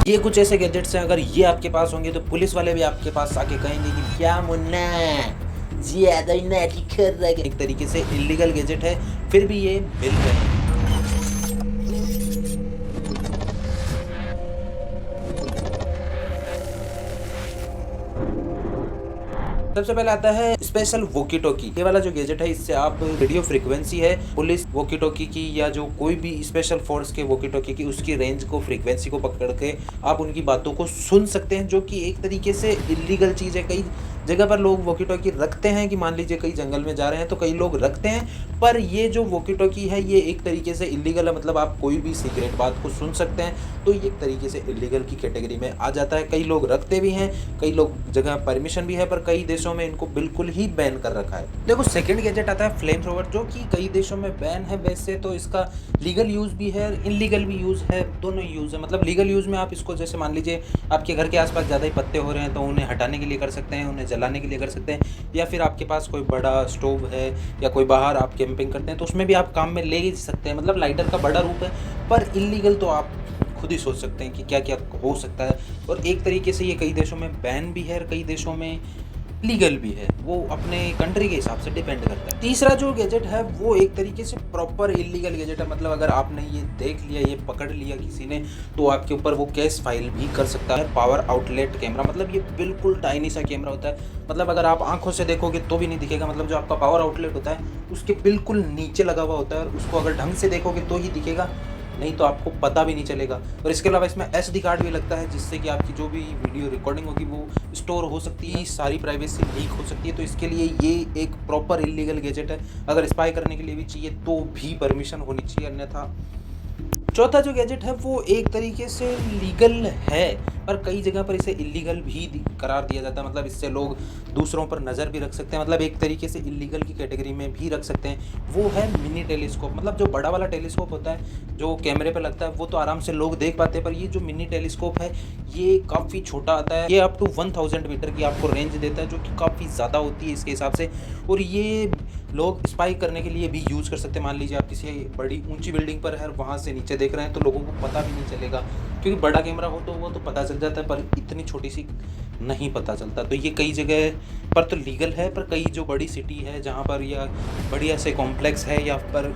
ये कुछ ऐसे गैजेट्स हैं, अगर ये आपके पास होंगे तो पुलिस वाले भी आपके पास आके कहेंगे कि क्या मुन्ना ज्यादा ही नाटक कर रहा है। एक तरीके से इलीगल गैजेट है, फिर भी ये मिल रहे हैं। सबसे पहले आता है स्पेशल वॉकी टॉकी। ये वाला जो गैजेट है, इससे आप रेडियो फ्रीक्वेंसी है पुलिस वॉकी टॉकी की या जो कोई भी स्पेशल फोर्स के वॉकी टॉकी की, उसकी रेंज को, फ्रीक्वेंसी को पकड़ के आप उनकी बातों को सुन सकते हैं, जो कि एक तरीके से इलीगल चीज़ है। कई जगह पर लोग वॉकी टॉकी रखते हैं कि मान लीजिए कई जंगल में जा रहे हैं तो कई लोग रखते हैं, पर ये जो वॉकी टॉकी है ये एक तरीके से इलीगल है। मतलब आप कोई भी सीक्रेट बात को सुन सकते हैं, तो ये एक तरीके से इलीगल की कैटेगरी में आ जाता है। कई लोग रखते भी हैं, कई लोग जगह परमिशन भी है, पर कई देशों में इनको बिल्कुल ही बैन कर रखा है। देखो, सेकंड गैजेट आता है फ्लेम थ्रोवर, जो कि कई देशों में बैन है। वैसे तो इसका लीगल यूज़ भी है, इनलीगल भी यूज़ है, दोनों यूज़ है। मतलब लीगल यूज़ में आप इसको, जैसे मान लीजिए आपके घर के आसपास ज़्यादा ही पत्ते हो रहे हैं तो उन्हें हटाने के लिए कर सकते हैं, उन्हें जलाने के लिए कर सकते हैं, या फिर आपके पास कोई बड़ा स्टोव है या कोई बाहर आप कैंपिंग करते हैं तो उसमें भी आप काम में ले ही सकते हैं। मतलब लाइटर का बड़ा रूप है, पर इलीगल तो आप खुद ही सोच सकते हैं कि क्या क्या हो सकता है। और एक तरीके से ये कई देशों में बैन भी है और कई देशों में लीगल भी है, वो अपने कंट्री के हिसाब से डिपेंड करता है। तीसरा जो गैजेट है वो एक तरीके से प्रॉपर इलीगल गैजेट है। मतलब अगर आपने ये देख लिया, ये पकड़ लिया किसी ने, तो आपके ऊपर वो केस फाइल भी कर सकता है। पावर आउटलेट कैमरा, मतलब ये बिल्कुल टाइनी सा कैमरा होता है। मतलब अगर आप आंखों से देखोगे तो भी नहीं दिखेगा। मतलब जो आपका पावर आउटलेट होता है उसके बिल्कुल नीचे लगा हुआ होता है, और उसको अगर ढंग से देखोगे तो ही दिखेगा, नहीं तो आपको पता भी नहीं चलेगा। और इसके अलावा इसमें SD कार्ड भी लगता है, जिससे कि आपकी जो भी वीडियो रिकॉर्डिंग होगी वो स्टोर हो सकती है, सारी प्राइवेसी लीक हो सकती है। तो इसके लिए ये एक प्रॉपर इलीगल गैजेट है। अगर स्पाई करने के लिए भी चाहिए तो भी परमिशन होनी चाहिए, अन्यथा। चौथा जो गैजेट है वो एक तरीके से लीगल है, पर कई जगह पर इसे इलीगल भी करार दिया जाता है। मतलब इससे लोग दूसरों पर नज़र भी रख सकते हैं, मतलब एक तरीके से इलीगल की कैटेगरी में भी रख सकते हैं। वो है मिनी टेलीस्कोप। मतलब जो बड़ा वाला टेलीस्कोप होता है जो कैमरे पे लगता है वो तो आराम से लोग देख पाते हैं, पर ये जो मिनी टेलीस्कोप है ये काफ़ी छोटा आता है। ये अप टू 1000 मीटर की आपको रेंज देता है, जो कि काफ़ी ज़्यादा होती है इसके हिसाब से। और ये लोग स्पाई करने के लिए भी यूज़ कर सकते हैं। मान लीजिए आप किसी बड़ी ऊंची बिल्डिंग पर है, वहाँ से नीचे देख रहे हैं तो लोगों को पता भी नहीं चलेगा, क्योंकि बड़ा कैमरा हो तो वो तो पता चल जाता है, पर इतनी छोटी सी नहीं पता चलता। तो ये कई जगह पर तो लीगल है, पर कई जो बड़ी सिटी है जहाँ पर, या बढ़िया से कॉम्प्लेक्स है, या पर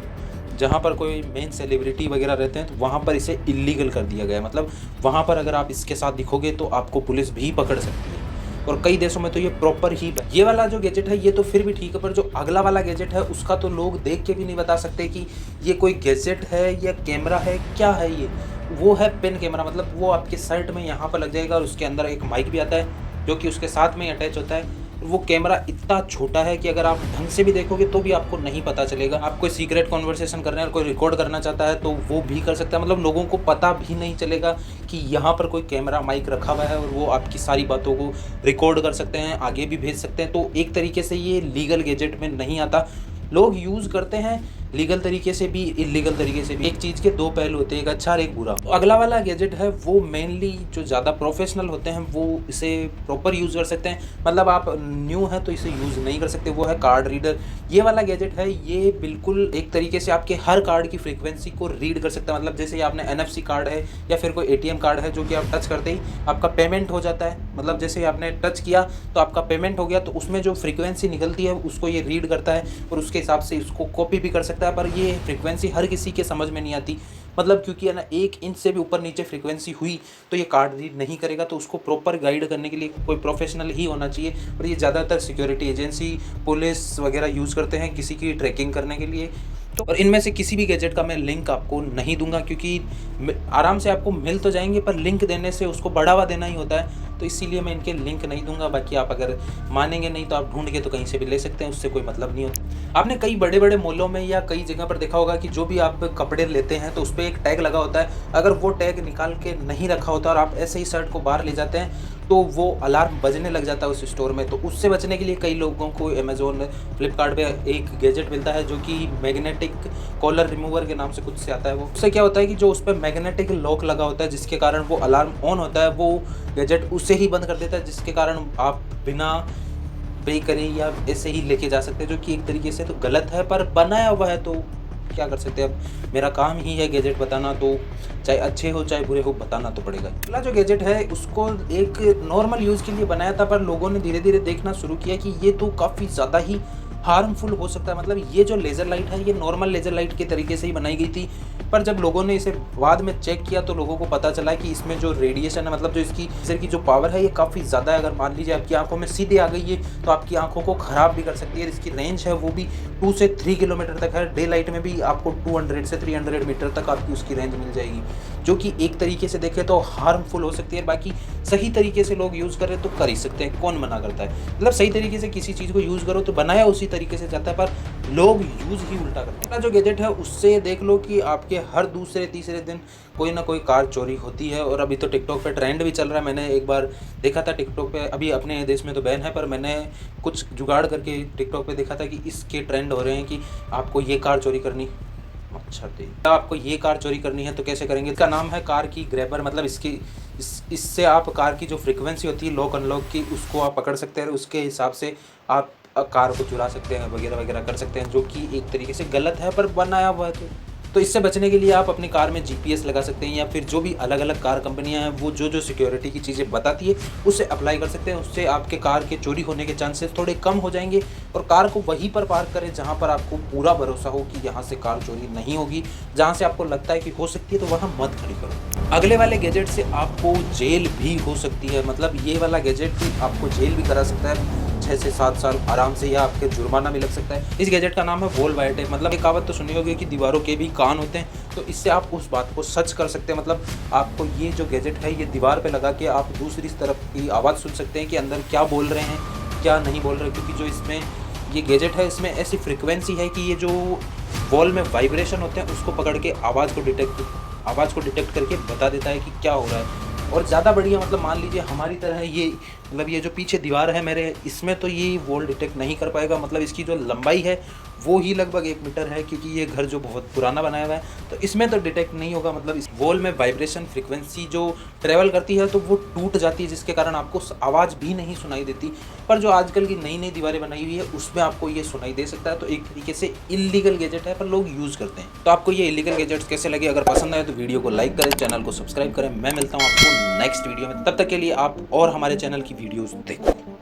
जहाँ पर कोई मेन सेलिब्रिटी वगैरह रहते हैं, तो वहाँ पर इसे इलीगल कर दिया गया है। मतलब वहाँ पर अगर आप इसके साथ दिखोगे तो आपको पुलिस भी पकड़ सकती है। और कई देशों में तो ये प्रॉपर ही है। ये वाला जो गैजेट है ये तो फिर भी ठीक है, पर जो अगला वाला गैजेट है उसका तो लोग देख के भी नहीं बता सकते कि ये कोई गैजेट है या कैमरा है, क्या है ये। वो है पेन कैमरा। मतलब वो आपके शर्ट में यहाँ पर लग जाएगा और उसके अंदर एक माइक भी आता है जो कि उसके साथ में अटैच होता है। वो कैमरा इतना छोटा है कि अगर आप ढंग से भी देखोगे तो भी आपको नहीं पता चलेगा। आप कोई सीक्रेट कॉन्वर्सेशन कर रहे हैं और कोई रिकॉर्ड करना चाहता है तो वो भी कर सकता है। मतलब लोगों को पता भी नहीं चलेगा कि यहाँ पर कोई कैमरा माइक रखा हुआ है, और वो आपकी सारी बातों को रिकॉर्ड कर सकते हैं, आगे भी भेज सकते हैं। तो एक तरीके से ये लीगल गैजेट में नहीं आता। लोग यूज़ करते हैं लीगल तरीके से भी, इलीगल तरीके से भी। एक चीज़ के दो पहलू होते हैं, एक अच्छा और एक बुरा। तो अगला वाला गैजेट है वो मेनली जो ज़्यादा प्रोफेशनल होते हैं वो इसे प्रॉपर यूज़ कर सकते हैं। मतलब आप न्यू हैं तो इसे यूज़ नहीं कर सकते। वो है कार्ड रीडर। ये वाला गैजेट है, ये बिल्कुल एक तरीके से आपके हर कार्ड की फ्रीक्वेंसी को रीड कर सकता है। मतलब जैसे आपने NFC कार्ड है या फिर कोई ATM कार्ड है, जो कि आप टच करते ही आपका पेमेंट हो जाता है। मतलब जैसे आपने टच किया तो आपका पेमेंट हो गया, तो उसमें जो फ्रीक्वेंसी निकलती है उसको ये रीड करता है और उसके हिसाब से इसको कॉपी भी कर सकता है। पर ये फ्रीक्वेंसी हर किसी के समझ में नहीं आती। मतलब क्योंकि है ना, 1 इंच से भी ऊपर नीचे फ्रीक्वेंसी हुई तो ये कार्ड रीड नहीं करेगा। तो उसको प्रॉपर गाइड करने के लिए कोई प्रोफेशनल ही होना चाहिए। और ये ज़्यादातर सिक्योरिटी एजेंसी, पुलिस वगैरह यूज़ करते हैं किसी की ट्रैकिंग करने के लिए। तो और इनमें से किसी भी गैजेट का मैं लिंक आपको नहीं दूंगा, क्योंकि आराम से आपको मिल तो जाएंगे, पर लिंक देने से उसको बढ़ावा देना ही होता है। तो इसीलिए मैं इनके लिंक नहीं दूंगा। बाकी आप अगर मानेंगे नहीं तो आप ढूंढ के तो कहीं से भी ले सकते हैं, उससे कोई मतलब नहीं होता। आपने कई बड़े बड़े मॉलों में या कई जगह पर देखा होगा कि जो भी आप कपड़े लेते हैं तो उस पर एक टैग लगा होता है। अगर वो टैग निकाल के नहीं रखा होता और आप ऐसे ही शर्ट को बाहर ले जाते हैं तो वो अलार्म बजने लग जाता है उस स्टोर में। तो उससे बचने के लिए कई लोगों को अमेज़ोन, फ्लिपकार्ट पे एक गैजेट मिलता है जो कि मैग्नेटिक कॉलर रिमूवर के नाम से कुछ से आता है। वो उससे क्या होता है कि जो उस पर मैग्नेटिक लॉक लगा होता है, जिसके कारण वो अलार्म ऑन होता है, वो गैजेट उससे ही बंद कर देता है, जिसके कारण आप बिना पे करें या ऐसे ही लेके जा सकते हैं, जो कि एक तरीके से तो गलत है, पर बनाया हुआ है तो क्या कर सकते हैं, अब मेरा काम ही है गैजेट बताना, तो चाहे अच्छे हो चाहे बुरे हो बताना तो पड़ेगा। अगला जो गैजेट है उसको एक नॉर्मल यूज़ के लिए बनाया था, पर लोगों ने धीरे धीरे देखना शुरू किया कि ये तो काफ़ी ज़्यादा ही हार्मफुल हो सकता है। मतलब ये जो लेज़र लाइट है ये नॉर्मल लेज़र लाइट के तरीके से ही बनाई गई थी, पर जब लोगों ने इसे बाद में चेक किया तो लोगों को पता चला कि इसमें जो रेडिएशन है, मतलब जो इसकी लेज़र की जो पावर है ये काफ़ी ज़्यादा है। अगर मान लीजिए आपकी आंखों में सीधे आ गई है तो आपकी आंखों को ख़राब भी कर सकती है। इसकी रेंज है वो भी 2 से 3 किलोमीटर तक है। डे लाइट में भी आपको 200 से 300 मीटर तक आपकी उसकी रेंज मिल जाएगी, जो कि एक तरीके से देखें तो हार्मफुल हो सकती है। बाकी सही तरीके से लोग यूज़ करें तो कर ही सकते हैं, कौन मना करता है। मतलब सही तरीके से किसी चीज़ को यूज़ करो तो बनाया उसी तरीके से जाता है, पर लोग यूज़ ही उल्टा करते हैं। जो गैजेट है उससे देख लो कि आपके हर दूसरे तीसरे दिन कोई ना कोई कार चोरी होती है। और अभी तो टिकटॉक पे ट्रेंड भी चल रहा है। मैंने एक बार देखा था टिकटॉक पे, अभी अपने देश में तो बैन है, पर मैंने कुछ जुगाड़ करके टिकटॉक पे देखा था कि इसके ट्रेंड हो रहे हैं कि आपको ये कार चोरी करनी, आपको ये कार चोरी करनी है तो कैसे करेंगे। इसका नाम है कार की ग्रैबर। मतलब इससे आप कार की जो फ्रीक्वेंसी होती है लॉक अनलॉक की, उसको आप पकड़ सकते हैं, उसके हिसाब से आप कार को चुरा सकते हैं, वगैरह वगैरह कर सकते हैं, जो कि एक तरीके से गलत है, पर बनाया हुआ है। तो इससे बचने के लिए आप अपनी कार में GPS लगा सकते हैं, या फिर जो भी अलग अलग कार कंपनियां हैं वो जो सिक्योरिटी की चीज़ें बताती है उससे अप्लाई कर सकते हैं। उससे आपके कार के चोरी होने के चांसेस थोड़े कम हो जाएंगे। और कार को वहीं पर पार्क करें जहां पर आपको पूरा भरोसा हो कि यहाँ से कार चोरी नहीं होगी। जहाँ से आपको लगता है कि हो सकती है तो वहाँ मत खड़ी करो। अगले वाले गैजेट से आपको जेल भी हो सकती है। मतलब ये वाला गैजेट भी आपको जेल भी करा सकता है 6 से 7 साल आराम से, या आपके जुर्माना भी लग सकता है। इस गैजेट का नाम है वॉल वायरटेप। मतलब एक कहावत तो सुनी होगी कि दीवारों के भी कान होते हैं, तो इससे आप उस बात को सच कर सकते हैं। मतलब आपको ये जो गैजेट है ये दीवार पे लगा के आप दूसरी तरफ की आवाज़ सुन सकते हैं कि अंदर क्या बोल रहे हैं क्या नहीं बोल रहे, क्योंकि जो इसमें ये गैजेट है इसमें ऐसी फ्रिक्वेंसी है कि ये जो वॉल में वाइब्रेशन होते हैं उसको पकड़ के आवाज़ को डिटेक्ट करके बता देता है कि क्या हो रहा है। और ज़्यादा बढ़िया, मतलब मान लीजिए हमारी तरह ये, मतलब ये जो पीछे दीवार है मेरे, इसमें तो ये वॉल डिटेक्ट नहीं कर पाएगा। मतलब इसकी जो लंबाई है वो ही लगभग 1 मीटर है, क्योंकि ये घर जो बहुत पुराना बनाया हुआ है, तो इसमें तो डिटेक्ट नहीं होगा। मतलब इस वॉल में वाइब्रेशन फ्रीक्वेंसी जो ट्रेवल करती है तो वो टूट जाती है, जिसके कारण आपको आवाज़ भी नहीं सुनाई देती। पर जो आजकल की नई नई दीवारें बनाई हुई है उसमें आपको ये सुनाई दे सकता है। तो एक तरीके से इल्लीगल गैजेट है, पर लोग यूज़ करते हैं। तो आपको ये इल्लीगल गैजेट्स कैसे लगे? अगर पसंद आए तो वीडियो को लाइक करें, चैनल को सब्सक्राइब करें। मैं मिलता हूँ आपको नेक्स्ट वीडियो में, तब तक के लिए आप और हमारे चैनल की वीडियोज़ देखो।